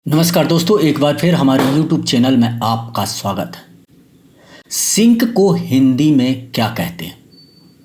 नमस्कार दोस्तों, एक बार फिर हमारे YouTube चैनल में आपका स्वागत है। सिंक को हिंदी में क्या कहते हैं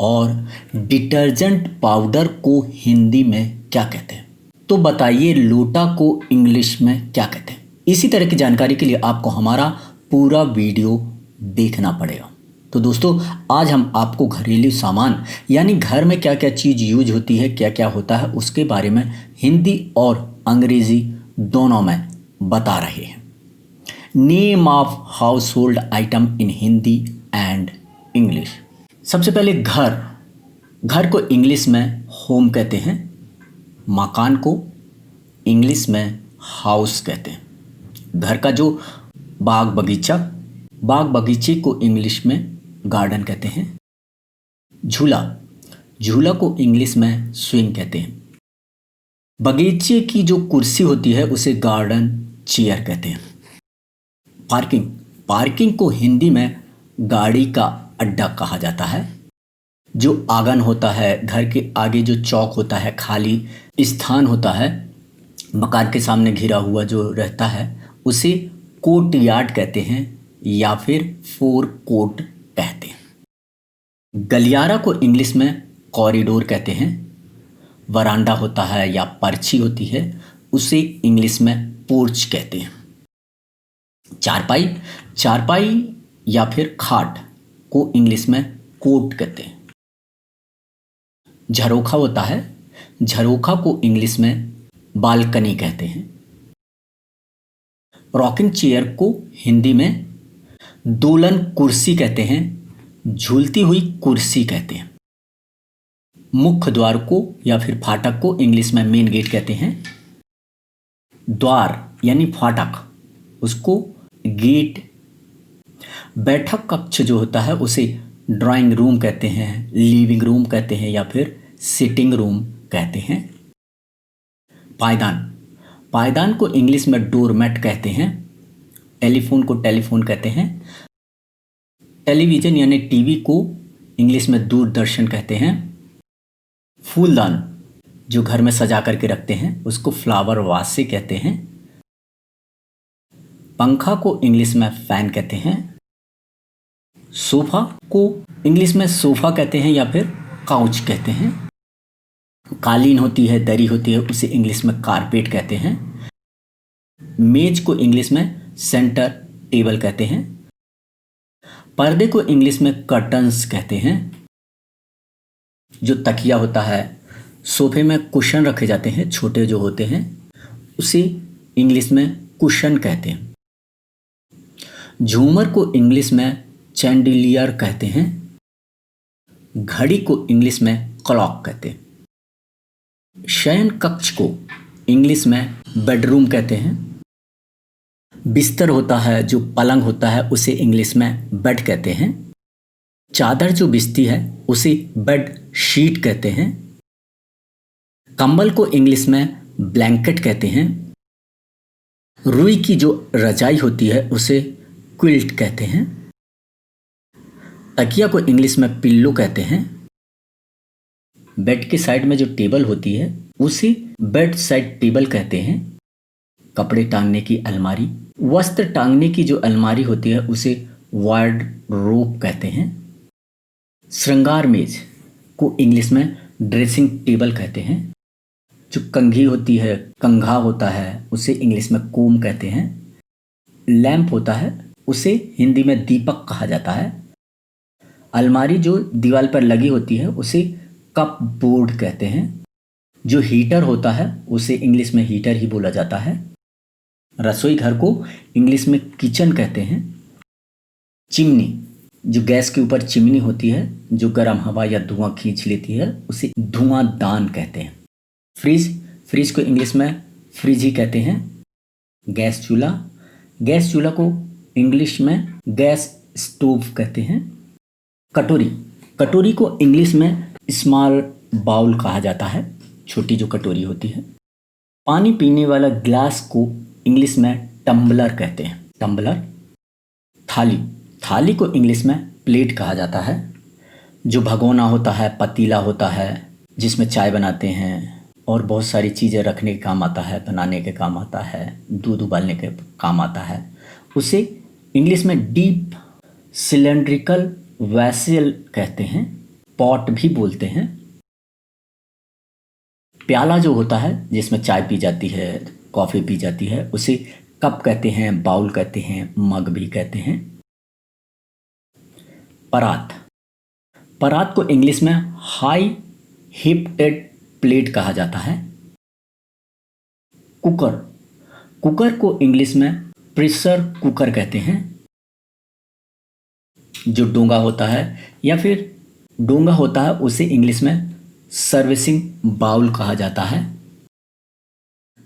और डिटर्जेंट पाउडर को हिंदी में क्या कहते हैं, तो बताइए लोटा को इंग्लिश में क्या कहते हैं। इसी तरह की जानकारी के लिए आपको हमारा पूरा वीडियो देखना पड़ेगा। तो दोस्तों, आज हम आपको घरेलू सामान यानी घर में क्या क्या चीज़ यूज होती है, क्या क्या होता है, उसके बारे में हिंदी और अंग्रेज़ी दोनों में बता रहे हैं। Name of house hold item in Hindi and English. सबसे पहले घर को इंग्लिश में होम कहते हैं, मकान को इंग्लिश में हाउस कहते हैं। घर का जो बाग बगीचे को इंग्लिश में गार्डन कहते हैं। झूला को इंग्लिश में स्विंग कहते हैं। बगीचे की जो कुर्सी होती है उसे गार्डन चेयर कहते हैं। पार्किंग को हिंदी में गाड़ी का अड्डा कहा जाता है। जो आंगन होता है, घर के आगे जो चौक होता है, खाली स्थान होता है, मकान के सामने घिरा हुआ जो रहता है, उसे कोर्ट यार्ड कहते हैं या फिर फोर कोर्ट कहते हैं। गलियारा को इंग्लिश में कॉरिडोर कहते हैं। वरांडा होता है या पर्ची होती है, उसे इंग्लिश में पोर्च कहते हैं। चारपाई या फिर खाट को इंग्लिश में कोट कहते हैं। झरोखा होता है, झरोखा को इंग्लिश में बालकनी कहते हैं। रॉकिंग चेयर को हिंदी में दोलन कुर्सी कहते हैं, झूलती हुई कुर्सी कहते हैं। मुख्य द्वार को या फिर फाटक को इंग्लिश में मेन गेट कहते हैं। द्वार यानी फाटक, उसको गेट। बैठक कक्ष जो होता है उसे ड्राइंग रूम कहते हैं, लिविंग रूम कहते हैं या फिर सिटिंग रूम कहते हैं। पायदान को इंग्लिश में डोरमैट कहते हैं। टेलीफोन को टेलीफोन कहते हैं। टेलीविज़न यानी टीवी को इंग्लिश में दूरदर्शन कहते हैं। फूलदान जो घर में सजा करके रखते हैं उसको फ्लावर वासे कहते हैं। पंखा को इंग्लिश में फैन कहते हैं। सोफा को इंग्लिश में सोफा कहते हैं या फिर काउच कहते हैं। कालीन होती है, दरी होती है, उसे इंग्लिश में कारपेट कहते हैं। मेज को इंग्लिश में सेंटर टेबल कहते हैं। पर्दे को इंग्लिश में कर्टन्स कहते हैं। जो तकिया होता है, सोफे में कुशन रखे जाते हैं छोटे जो होते हैं, उसे इंग्लिश में कुशन कहते हैं। झूमर को इंग्लिश में चैंडिलियर कहते हैं। घड़ी को इंग्लिश में क्लॉक कहते हैं। शयन कक्ष को इंग्लिश में बेडरूम कहते हैं। बिस्तर होता है, जो पलंग होता है, उसे इंग्लिश में बेड कहते हैं। चादर जो बिछती है उसे बेड शीट कहते हैं। कंबल को इंग्लिश में ब्लैंकेट कहते हैं। रुई की जो रजाई होती है उसे क्विल्ट कहते हैं। तकिया को इंग्लिश में पिल्लो कहते हैं। बेड के साइड में जो टेबल होती है उसे बेड साइड टेबल कहते हैं। कपड़े टांगने की अलमारी, वस्त्र टांगने की जो अलमारी होती है उसे वार्डरोब कहते हैं। श्रृंगार मेज को इंग्लिश में ड्रेसिंग टेबल कहते हैं। जो कंघी होती है, कंघा होता है, उसे इंग्लिश में कोम कहते हैं। लैंप होता है, उसे हिंदी में दीपक कहा जाता है। अलमारी जो दीवार पर लगी होती है उसे कप बोर्ड कहते हैं। जो हीटर होता है उसे इंग्लिश में हीटर ही बोला जाता है। रसोई घर को इंग्लिश में किचन कहते हैं। चिमनी, जो गैस के ऊपर चिमनी होती है जो गर्म हवा या धुआं खींच लेती है, उसे धुआंदान कहते हैं। फ्रिज को इंग्लिश में फ्रिज ही कहते हैं। गैस चूल्हा को इंग्लिश में गैस स्टोव कहते हैं। कटोरी को इंग्लिश में स्मॉल बाउल कहा जाता है, छोटी जो कटोरी होती है। पानी पीने वाला ग्लास को इंग्लिश में टम्बलर कहते हैं। थाली को इंग्लिश में प्लेट कहा जाता है। जो भगोना होता है, पतीला होता है जिसमें चाय बनाते हैं, और बहुत सारी चीज़ें रखने के काम आता है, बनाने के काम आता है, दूध उबालने के काम आता है। उसे इंग्लिश में डीप सिलेंड्रिकल वैसल कहते हैं, पॉट भी बोलते हैं। प्याला जो होता है जिसमें चाय पी जाती है, कॉफ़ी पी जाती है, उसे कप कहते हैं, बाउल कहते हैं, मग भी कहते हैं। परात, परात को इंग्लिश में हाई हिप्टेड प्लेट कहा जाता है। कुकर, कुकर को इंग्लिश में प्रेशर कुकर कहते हैं। जो डोंगा होता है या फिर डोंगा होता है उसे इंग्लिश में सर्विसिंग बाउल कहा जाता है।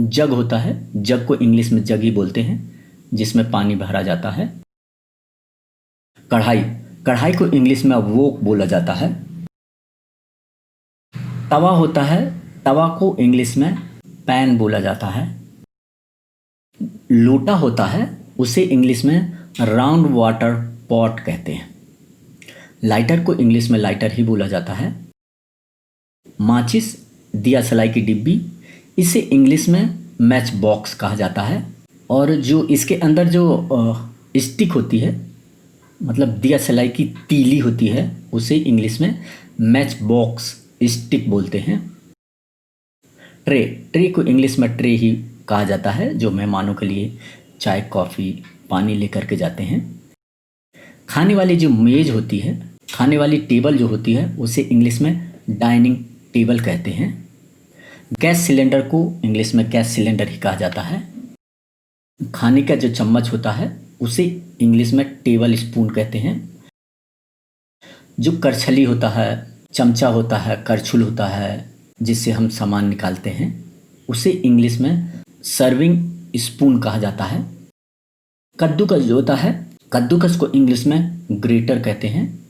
जग होता है, जग को इंग्लिश में जग ही बोलते हैं, जिसमें पानी भरा जाता है। कढ़ाई, कढ़ाई को इंग्लिश में वोक बोला जाता है। तवा होता है, तवा को इंग्लिश में पैन बोला जाता है। लोटा होता है, उसे इंग्लिश में राउंड वाटर पॉट कहते हैं। लाइटर को इंग्लिश में लाइटर ही बोला जाता है। माचिस, दिया सलाई की डिब्बी, इसे इंग्लिश में मैच बॉक्स कहा जाता है। और जो इसके अंदर जो स्टिक होती है, मतलब दिया सलाई की तीली होती है, उसे इंग्लिश में मैच बॉक्स स्टिक बोलते हैं। ट्रे, ट्रे को इंग्लिश में ट्रे ही कहा जाता है, जो मेहमानों के लिए चाय, कॉफ़ी, पानी लेकर के जाते हैं। खाने वाली जो मेज़ होती है, खाने वाली टेबल जो होती है, उसे इंग्लिश में डाइनिंग टेबल कहते हैं। गैस सिलेंडर को इंग्लिश में गैस सिलेंडर ही कहा जाता है। खाने का जो चम्मच होता है उसे इंग्लिश में टेबल स्पून कहते हैं। जो करछली होता है, चमचा होता है, करछुल होता है, जिससे हम सामान निकालते हैं, उसे इंग्लिश में सर्विंग स्पून कहा जाता है। कद्दूकस जो होता है, कद्दूकस को इंग्लिश में ग्रेटर कहते हैं।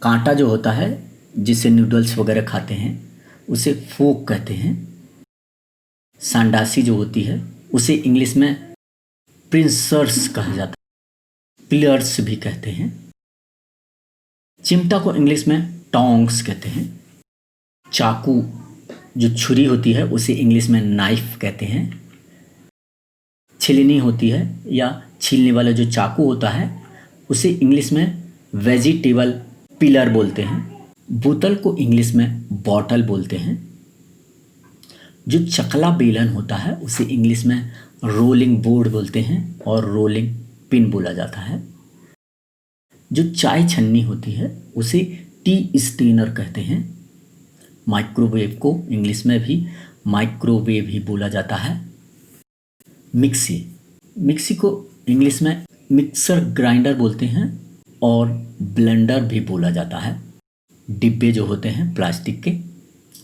कांटा जो होता है, जिससे नूडल्स वगैरह खाते हैं, उसे फोक कहते हैं। सांडासी जो होती है, उसे इंग्लिश में प्रिंसर्स कहा जाता है, पिलर्स भी कहते हैं। चिमटा को इंग्लिश में टोंग्स कहते हैं। चाकू जो छुरी होती है, उसे इंग्लिश में नाइफ कहते हैं। छिलनी होती है या छीलने वाला जो चाकू होता है, उसे इंग्लिश में वेजिटेबल पिलर बोलते हैं। बोतल को इंग्लिश में बॉटल बोलते हैं। जो चकला बेलन होता है, उसे इंग्लिश में रोलिंग बोर्ड बोलते हैं और रोलिंग पिन बोला जाता है। जो चाय छन्नी होती है, उसे टी स्टेनर कहते हैं। माइक्रोवेव को इंग्लिश में भी माइक्रोवेव ही बोला जाता है। मिक्सी, मिक्सी को इंग्लिश में मिक्सर ग्राइंडर बोलते हैं और ब्लेंडर भी बोला जाता है। डिब्बे जो होते हैं प्लास्टिक के,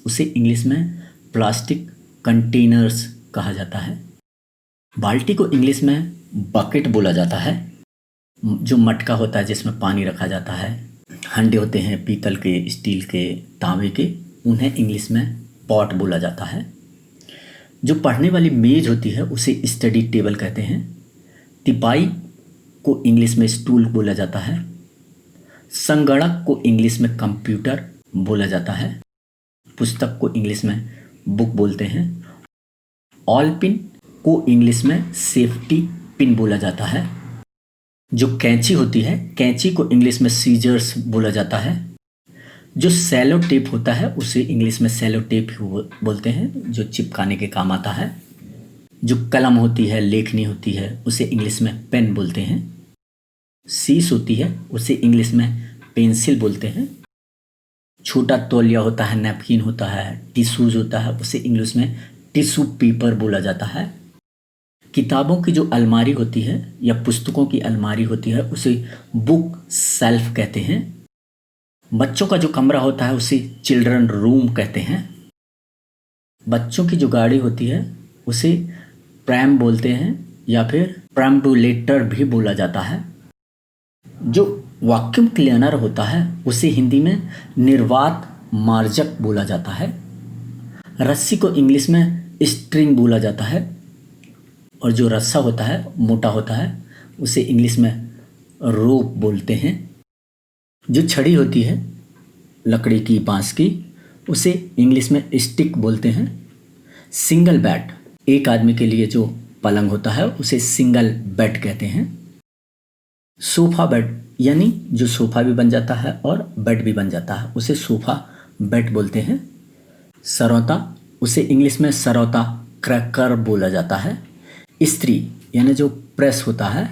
उसे इंग्लिश में प्लास्टिक कंटेनर्स कहा जाता है। बाल्टी को इंग्लिश में बकेट बोला जाता है। जो मटका होता है जिसमें पानी रखा जाता है। हंडे होते हैं पीतल के, स्टील के, तांबे के, उन्हें इंग्लिश में पॉट बोला जाता है। जो पढ़ने वाली मेज होती है उसे स्टडी टेबल कहते हैं। तिपाई को इंग्लिश में स्टूल बोला जाता है। संगणक को इंग्लिश में कंप्यूटर बोला जाता है। पुस्तक को इंग्लिश में बुक बोलते हैं। ऑल पिन को इंग्लिश में सेफ्टी पिन बोला जाता है। जो कैंची होती है, कैंची को इंग्लिश में सीजर्स बोला जाता है। जो सेलो टेप होता है उसे इंग्लिश में सेलो टेप बोलते हैं, जो चिपकाने के काम आता है। जो कलम होती है, लेखनी होती है, उसे इंग्लिश में पेन बोलते हैं। सीस होती है, उसे इंग्लिश में पेंसिल बोलते हैं। छोटा तौलिया होता है, नैपकिन होता है, टिश्यूज होता है, उसे इंग्लिश में टिश्यू पेपर बोला जाता है। किताबों की जो अलमारी होती है या पुस्तकों की अलमारी होती है, उसे बुक सेल्फ कहते हैं। बच्चों का जो कमरा होता है उसे चिल्ड्रन रूम कहते हैं। बच्चों की जो गाड़ी होती है उसे प्रैम बोलते हैं या फिर प्रैम्बुलेटर भी बोला जाता है। जो वैक्यूम क्लीनर होता है उसे हिंदी में निर्वात मार्जक बोला जाता है। रस्सी को इंग्लिश में स्ट्रिंग बोला जाता है और जो रस्सा होता है, मोटा होता है, उसे इंग्लिश में रोप बोलते हैं। जो छड़ी होती है लकड़ी की, बांस की, उसे इंग्लिश में स्टिक बोलते हैं। सिंगल बेड, एक आदमी के लिए जो पलंग होता है उसे सिंगल बेड कहते हैं। सोफा बेड यानी जो सोफा भी बन जाता है और बेड भी बन जाता है, उसे सोफा बेड बोलते हैं। सरौता, उसे इंग्लिश में सरौता क्रैकर बोला जाता है। इस्त्री यानी जो प्रेस होता है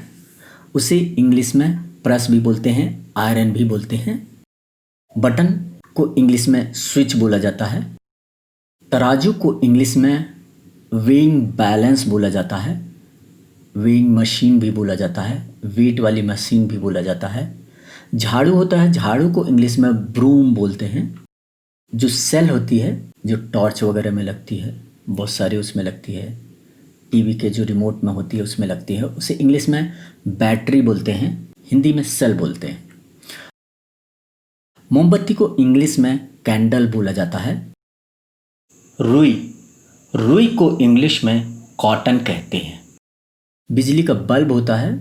उसे इंग्लिश में प्रेस भी बोलते हैं, आयरन भी बोलते हैं। बटन को इंग्लिश में स्विच बोला जाता है। तराजू को इंग्लिश में वेइंग बैलेंस बोला जाता है। वेइंग मशीन भी बोला जाता है, वेट वाली मशीन भी बोला जाता है। झाड़ू होता है, झाड़ू को इंग्लिश में ब्रूम बोलते हैं। जो सेल होती है, जो टॉर्च वगैरह में लगती है, बहुत सारी उसमें लगती है, टीवी के जो रिमोट में होती है उसमें लगती है, उसे इंग्लिश में बैटरी बोलते हैं, हिंदी में सेल बोलते हैं। मोमबत्ती को इंग्लिश में कैंडल बोला जाता है। रुई, रुई को इंग्लिश में कॉटन कहते हैं। बिजली का बल्ब होता है,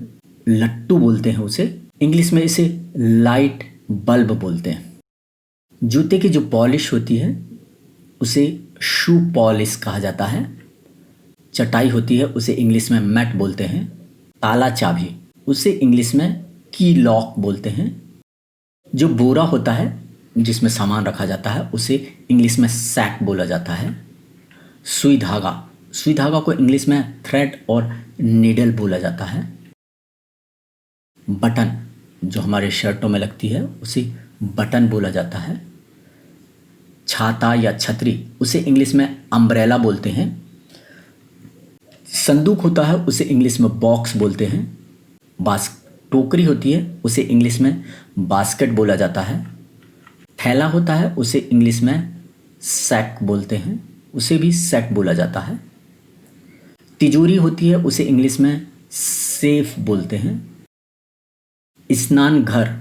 लट्टू बोलते हैं उसे, इंग्लिश में इसे लाइट बल्ब बोलते हैं। जूते की जो पॉलिश होती है उसे शू पॉलिश कहा जाता है। चटाई होती है उसे इंग्लिश में मैट बोलते हैं। ताला चाबी, उसे इंग्लिश में की लॉक बोलते हैं। जो बोरा होता है जिसमें सामान रखा जाता है उसे इंग्लिश में सैक बोला जाता है। सुई धागा, सुई धागा को इंग्लिश में थ्रेड और नीडल बोला जाता है। बटन, जो हमारे शर्टों में लगती है उसे बटन बोला जाता है। छाता या छतरी, उसे इंग्लिश में अम्ब्रेला बोलते हैं। संदूक होता है उसे इंग्लिश में बॉक्स बोलते हैं। टोकरी होती है उसे इंग्लिश में बास्केट बोला जाता है। थैला होता है उसे इंग्लिश में सैक बोलते हैं, उसे भी सैक बोला जाता है। तिजोरी होती है उसे इंग्लिश में सेफ बोलते हैं। स्नान घर,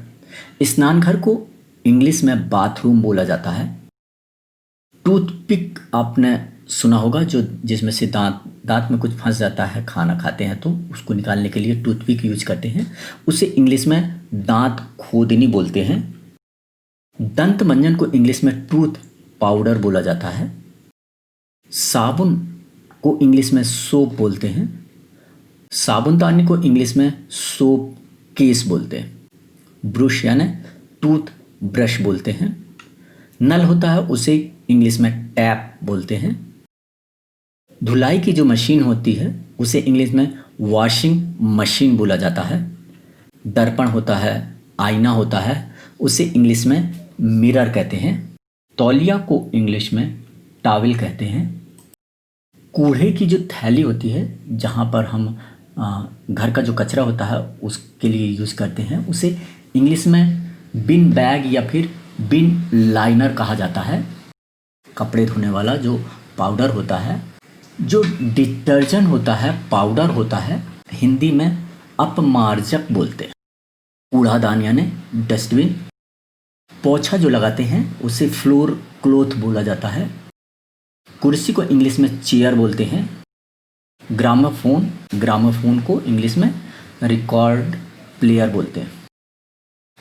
स्नान घर को इंग्लिश में बाथरूम बोला जाता है। टूथपिक आपने सुना होगा, जो जिसमें से दांत में कुछ फंस जाता है, खाना खाते हैं तो उसको निकालने के लिए टूथपिक यूज करते हैं, उसे इंग्लिश में दांत खोदनी बोलते हैं। दंत मंजन को इंग्लिश में टूथ पाउडर बोला जाता है। साबुन को इंग्लिश में सोप बोलते हैं। साबुनदानी को इंग्लिश में सोप केस बोलते हैं। ब्रश यानी टूथ ब्रश बोलते हैं। नल होता है उसे इंग्लिश में टैप बोलते हैं। धुलाई की जो मशीन होती है उसे इंग्लिश में वॉशिंग मशीन बोला जाता है। दर्पण होता है, आईना होता है, उसे इंग्लिश में मिरर कहते हैं। तौलिया को इंग्लिश में टॉवेल कहते हैं। कूड़े की जो थैली होती है जहाँ पर हम घर का जो कचरा होता है उसके लिए यूज़ करते हैं, उसे इंग्लिश में बिन बैग या फिर बिन लाइनर कहा जाता है। कपड़े धोने वाला जो पाउडर होता है, जो डिटर्जेंट होता है, पाउडर होता है, हिंदी में अपमार्जक बोलते हैं। कूड़ादान यानी डस्टबिन। पोछा जो लगाते हैं उसे फ्लोर क्लॉथ बोला जाता है। कुर्सी को इंग्लिश में चेयर बोलते हैं। ग्रामोफोन, ग्रामोफोन को इंग्लिश में रिकॉर्ड प्लेयर बोलते हैं।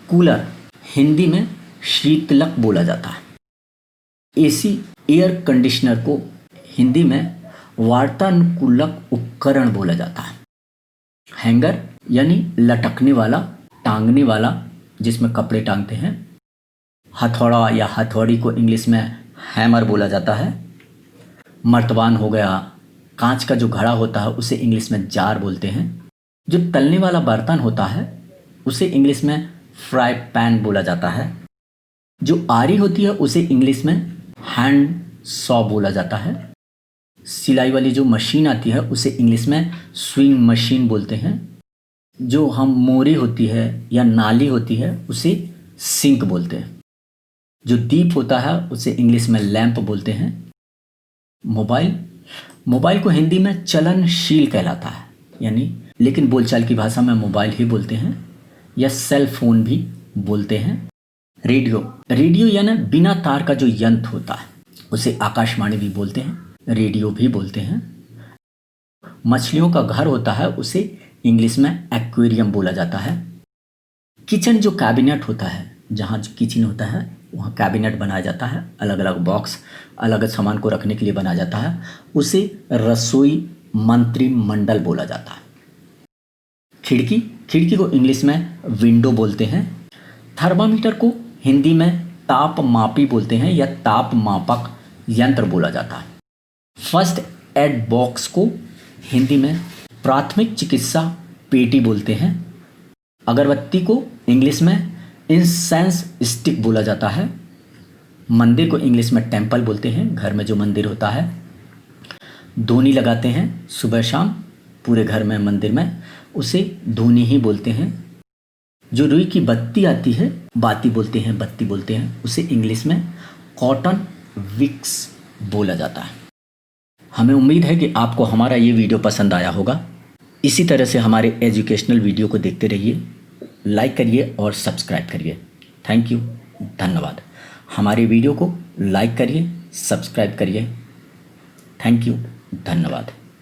कूलर हिंदी में शीतलक बोला जाता है। एसी, एयर कंडीशनर को हिंदी में वातानुकूलक उपकरण बोला जाता है। हैंगर यानी लटकने वाला, टांगने वाला, जिसमें कपड़े टांगते हैं। हथौड़ा या हथौड़ी को इंग्लिश में हैमर बोला जाता है। मर्तबान हो गया। कांच का जो घड़ा होता है उसे इंग्लिश में जार बोलते हैं। जो तलने वाला बर्तन होता है उसे इंग्लिश में फ्राई पैन बोला जाता है। जो आरी होती है उसे इंग्लिश में हैंड सॉ बोला जाता है। सिलाई वाली जो मशीन आती है उसे इंग्लिश में स्विंग मशीन बोलते हैं। जो हम मोरी होती है या नाली होती है उसे सिंक बोलते हैं। जो दीप होता है उसे इंग्लिश में लैंप बोलते हैं। मोबाइल, मोबाइल को हिंदी में चलनशील कहलाता है, यानी लेकिन बोलचाल की भाषा में मोबाइल ही बोलते हैं या सेल फोन भी बोलते हैं। रेडियो, रेडियो यानी बिना तार का जो यंत्र होता है उसे आकाशवाणी भी बोलते हैं, रेडियो भी बोलते हैं। मछलियों का घर होता है उसे इंग्लिश में एक्वेरियम बोला जाता है। किचन जो कैबिनेट होता है जहाँ किचन होता है वहाँ कैबिनेट बनाया जाता है, अलग अलग बॉक्स अलग अलग सामान को रखने के लिए बनाया जाता है, उसे रसोई मंत्रिमंडल बोला जाता है। खिड़की, खिड़की को इंग्लिश में विंडो बोलते हैं। थर्मामीटर को हिंदी में तापमापी बोलते हैं या तापमापक यंत्र बोला जाता है। फर्स्ट एड बॉक्स को हिंदी में प्राथमिक चिकित्सा पेटी बोलते हैं। अगरबत्ती को इंग्लिश में इंसेंस स्टिक बोला जाता है। मंदिर को इंग्लिश में टेम्पल बोलते हैं, घर में जो मंदिर होता है। धूनी लगाते हैं सुबह शाम पूरे घर में, मंदिर में, उसे धूनी ही बोलते हैं। जो रुई की बत्ती आती है, बाती बोलते हैं, बत्ती बोलते हैं, उसे इंग्लिश में कॉटन विक्स बोला जाता है। हमें उम्मीद है कि आपको हमारा ये वीडियो पसंद आया होगा। इसी तरह से हमारे एजुकेशनल वीडियो को देखते रहिए, लाइक करिए और सब्सक्राइब करिए। थैंक यू, धन्यवाद। हमारे वीडियो को लाइक करिए, सब्सक्राइब करिए। थैंक यू, धन्यवाद।